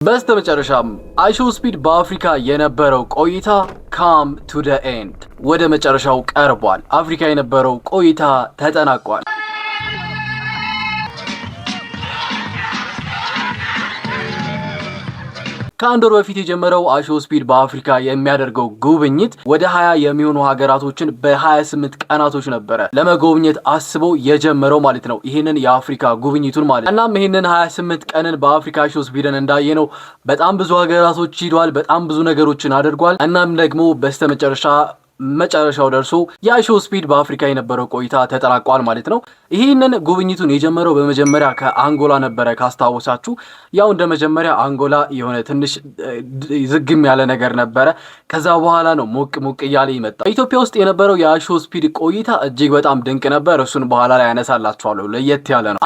በስተመጨረሻም አይሾ ስፒድ በአፍሪካ የነበረው ቆይታ ካም ቱ ዘ ኤንድ ወደ መጨረሻው ቀርቧል። አፍሪካ የነበረው ቆይታ ተጠናቋል። ከአንድ ወር በፊት የጀመረው አይሾ ስፒድ በአፍሪካ የሚያደርገው ጉብኝት ወደ 20 የሚሆኑ ሀገራቶችን በ28 ቀናቶች ነበረ ለመጎብኘት አስበው የጀመረው ማለት ነው። ይህንን የአፍሪካ ጉብኝቱን ማለት እናም ይህንን 28 ቀንን በአፍሪካ አይሾ ስፒድን እንዳየነው በጣም ብዙ ሀገራቶች ሂዷል። በጣም ብዙ ነገሮችን አድርጓል። እናም ደግሞ መጨረሻው ደርሶ የአይሾ ስፒድ በአፍሪካ የነበረው ቆይታ ተጠናቋል ማለት ነው። ይህንን ጉብኝቱን የጀመረው በመጀመሪያ ከአንጎላ ነበረ። ካስታወሳችሁ ያው እንደ መጀመሪያ አንጎላ የሆነ ትንሽ ዝግም ያለ ነገር ነበረ። ከዛ በኋላ ነው ሞቅ እያለ ይመጣ። ኢትዮጵያ ውስጥ የነበረው የአይሾ ስፒድ ቆይታ እጅግ በጣም ድንቅ ነበር። እሱን በኋላ ላይ ያነሳላችኋለሁ። ለየት ያለ ነው።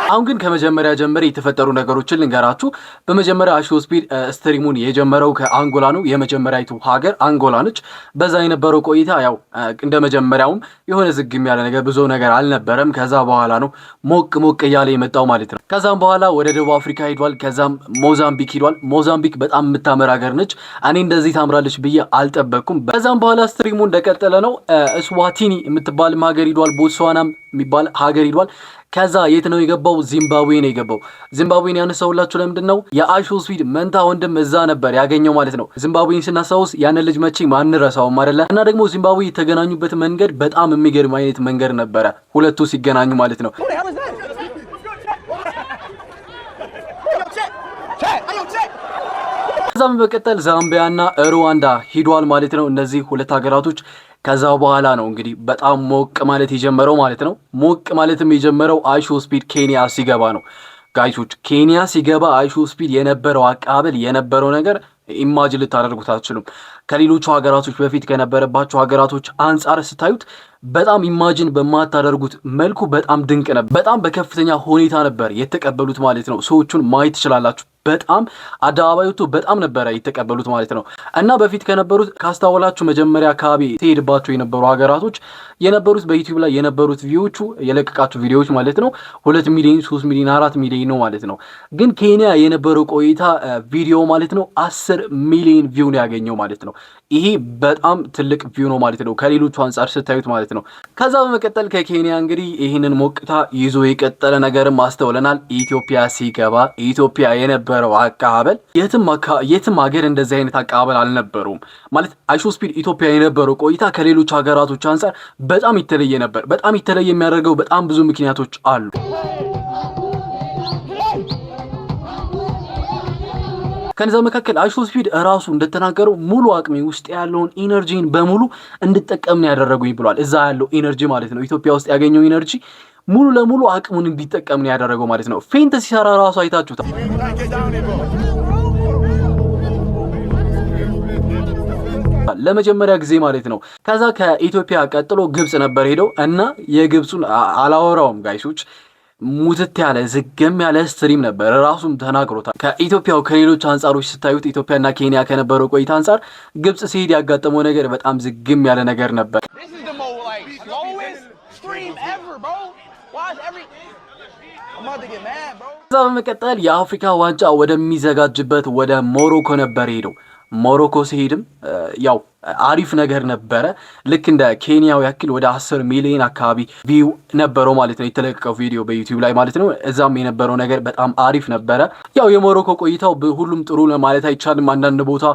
አሁን ግን ከመጀመሪያ ጀምሬ የተፈጠሩ ነገሮችን ልንገራችሁ። በመጀመሪያ አይሾ ስፒድ ስትሪሙን የጀመረው ከአንጎላ ነው። የመጀመሪያይቱ ሀገር አንጎላ ነች። በዛ የነበረው ቆይታ ያው እንደ መጀመሪያውም የሆነ ዝግም ያለ ነገር ብዙ ነገር አልነበረም። ከዛ በኋላ ነው ሞቅ እያለ የመጣው ማለት ነው። ከዛም በኋላ ወደ ደቡብ አፍሪካ ሄዷል። ከዛም ሞዛምቢክ ሄዷል። ሞዛምቢክ በጣም የምታምር ሀገር ነች። እኔ እንደዚህ ታምራለች ብዬ አልጠበቅኩም። ከዛም በኋላ ስትሪሙ እንደቀጠለ ነው። እስዋቲኒ የምትባል ሀገር ሄዷል። ቦትስዋናም የሚባል ሀገር ሄዷል። ከዛ የት ነው የገባው? ዚምባብዌ ነው የገባው። ዚምባብዌን ያነሳውላችሁ ለምንድን ነው? የአይሾ ስፒድ መንታ ወንድም እዛ ነበር ያገኘው ማለት ነው። ዚምባብዌን ስናሳውስ ያንን ልጅ መቼም አንረሳውም አይደለ? እና ደግሞ ዚምባብዌ የተገናኙበት መንገድ በጣም የሚገርም አይነት መንገድ ነበረ፣ ሁለቱ ሲገናኙ ማለት ነው። ከዛም በመቀጠል ዛምቢያና ሩዋንዳ ሂዷል ማለት ነው። እነዚህ ሁለት ሀገራቶች ከዛ በኋላ ነው እንግዲህ በጣም ሞቅ ማለት የጀመረው ማለት ነው። ሞቅ ማለትም የጀመረው አይሾ ስፒድ ኬንያ ሲገባ ነው። ጋይሶች ኬንያ ሲገባ አይሾ ስፒድ የነበረው አቀባበል የነበረው ነገር ኢማጂን ልታደርጉት አትችሉም። ከሌሎቹ ሀገራቶች በፊት ከነበረባቸው ሀገራቶች አንጻር ስታዩት በጣም ኢማጂን በማታደርጉት መልኩ በጣም ድንቅ ነበር። በጣም በከፍተኛ ሁኔታ ነበር የተቀበሉት ማለት ነው። ሰዎቹን ማየት ትችላላችሁ። በጣም አደባባይቱ በጣም ነበረ የተቀበሉት ማለት ነው። እና በፊት ከነበሩት ካስታወላችሁ መጀመሪያ አካባቢ ተሄድባቸው የነበሩ ሀገራቶች የነበሩት በዩቲዩብ ላይ የነበሩት ቪዲዮቹ የለቀቃችሁ ቪዲዮዎች ማለት ነው 2 ሚሊዮን 3 ሚሊዮን 4 ሚሊዮን ነው ማለት ነው። ግን ኬንያ የነበረው ቆይታ ቪዲዮ ማለት ነው 10 ሚሊዮን ቪው ነው ያገኘው ማለት ነው። ይሄ በጣም ትልቅ ቪው ነው ማለት ነው ከሌሎቹ አንጻር ስታዩት ማለት ነው። ከዛ በመቀጠል ከኬንያ እንግዲህ ይህንን ሞቅታ ይዞ የቀጠለ ነገርም አስተውለናል። ኢትዮጵያ ሲገባ ኢትዮጵያ የነበረው አቀባበል የትም ሀገር እንደዚህ አይነት አቀባበል አልነበረውም ማለት አይሾ ስፒድ ኢትዮጵያ የነበረው ቆይታ ከሌሎች ሀገራቶች አንጻር በጣም የተለየ ነበር። በጣም የተለየ የሚያደርገው በጣም ብዙ ምክንያቶች አሉ። ከነዛ መካከል አይሾ ስፒድ ራሱ እንደተናገረው ሙሉ አቅሜ ውስጥ ያለውን ኢነርጂን በሙሉ እንድጠቀም ነው ያደረጉኝ ብሏል። እዛ ያለው ኢነርጂ ማለት ነው ኢትዮጵያ ውስጥ ያገኘው ኢነርጂ ሙሉ ለሙሉ አቅሙን እንዲጠቀም ነው ያደረገው ማለት ነው። ፌንት ሲሰራ ራሱ አይታችሁታል። ለመጀመሪያ ጊዜ ማለት ነው። ከዛ ከኢትዮጵያ ቀጥሎ ግብጽ ነበር ሄደው እና የግብጹን አላወራውም ጋይሶች ሙትት ያለ ዝግም ያለ ስትሪም ነበር። ራሱም ተናግሮታል። ከኢትዮጵያው ከሌሎች አንጻሮች ስታዩት ኢትዮጵያና ኬንያ ከነበረው ቆይታ አንጻር ግብጽ ሲሄድ ያጋጠመው ነገር በጣም ዝግም ያለ ነገር ነበር። ከዛ በመቀጠል የአፍሪካ ዋንጫ ወደሚዘጋጅበት ወደ ሞሮኮ ነበር ሄደው። ሞሮኮ ሲሄድም ያው አሪፍ ነገር ነበረ። ልክ እንደ ኬንያው ያክል ወደ 10 ሚሊዮን አካባቢ ቪው ነበረው ማለት ነው የተለቀቀው ቪዲዮ በዩቲዩብ ላይ ማለት ነው። እዛም የነበረው ነገር በጣም አሪፍ ነበረ። ያው የሞሮኮ ቆይታው ሁሉም ጥሩ ለማለት አይቻልም። አንዳንድ ቦታ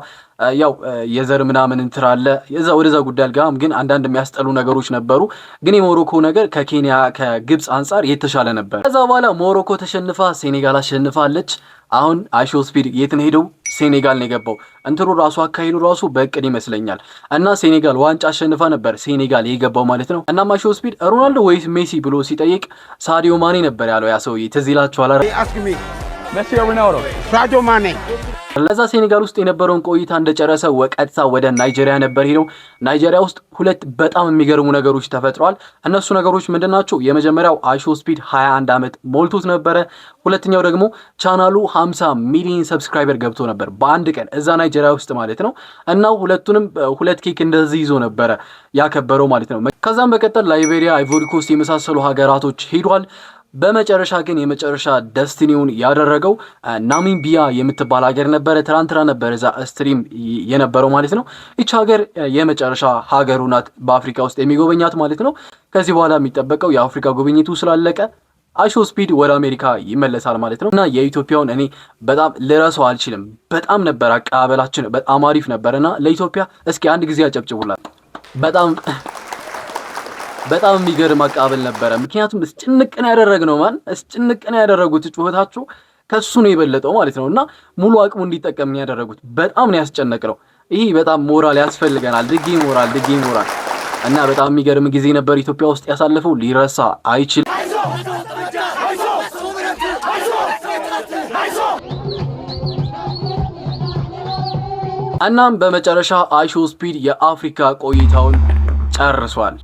ያው የዘር ምናምን እንትራለ ወደዛ ጉዳይ አልጋም፣ ግን አንዳንድ የሚያስጠሉ ነገሮች ነበሩ። ግን የሞሮኮ ነገር ከኬንያ ከግብጽ አንጻር የተሻለ ነበር። ከዛ በኋላ ሞሮኮ ተሸንፋ ሴኔጋል አሸንፋለች። አሁን አይሾ ስፒድ የት ነው ሄደው? ሴኔጋል ነው የገባው። እንትሩ ራሱ አካሄዱ ራሱ በእቅድ ይመስለኛል። እና ሴኔጋል ዋንጫ አሸንፋ ነበር ሴኔጋል የገባው ማለት ነው። እና አይሾ ስፒድ ሮናልዶ ወይስ ሜሲ ብሎ ሲጠይቅ ሳዲዮ ማኔ ነበር ያለው። ያ ሰውዬ ትዝ ይላችኋል? ሜሲ ሮናልዶ ሳዲዮ ማኔ። ለዛ ሴኔጋል ውስጥ የነበረውን ቆይታ እንደጨረሰ ወቀጥታ ወደ ናይጄሪያ ነበር ሄደው። ናይጄሪያ ውስጥ ሁለት በጣም የሚገርሙ ነገሮች ተፈጥሯል። እነሱ ነገሮች ምንድናቸው? የመጀመሪያው አይሾ ስፒድ 21 ዓመት ሞልቶት ነበረ። ሁለተኛው ደግሞ ቻናሉ 50 ሚሊዮን ሰብስክራይበር ገብቶ ነበር በአንድ ቀን እዛ ናይጄሪያ ውስጥ ማለት ነው። እና ሁለቱንም ሁለት ኬክ እንደዚህ ይዞ ነበረ ያከበረው ማለት ነው። ከዛም በቀጠል ላይቤሪያ፣ አይቮሪ ኮስት የመሳሰሉ ሀገራቶች ሄዷል። በመጨረሻ ግን የመጨረሻ ደስቲኒውን ያደረገው ናሚቢያ የምትባል ሀገር ነበረ። ትናንትና ነበር እዛ ስትሪም የነበረው ማለት ነው። ይች ሀገር የመጨረሻ ሀገሩ ናት በአፍሪካ ውስጥ የሚጎበኛት ማለት ነው። ከዚህ በኋላ የሚጠበቀው የአፍሪካ ጉብኝቱ ስላለቀ አይሾ ስፒድ ወደ አሜሪካ ይመለሳል ማለት ነው። እና የኢትዮጵያውን እኔ በጣም ልረሳው አልችልም። በጣም ነበር አቀባበላችን በጣም አሪፍ ነበርና ለኢትዮጵያ እስኪ አንድ ጊዜ አጨብጭቡላት። በጣም የሚገርም አቀባበል ነበረ። ምክንያቱም እስጭንቅን ያደረግነው እስጭንቅን ያደረጉት ጩኸታቸው ከሱ ነው የበለጠው ማለት ነው። እና ሙሉ አቅሙ እንዲጠቀም ያደረጉት በጣም ነው ያስጨነቅነው። ይሄ በጣም ሞራል ያስፈልገናል። ድጌ ሞራል እና በጣም የሚገርም ጊዜ ነበር ኢትዮጵያ ውስጥ ያሳለፈው፣ ሊረሳ አይችልም። እናም በመጨረሻ አይሾ ስፒድ የአፍሪካ ቆይታውን ጨርሷል።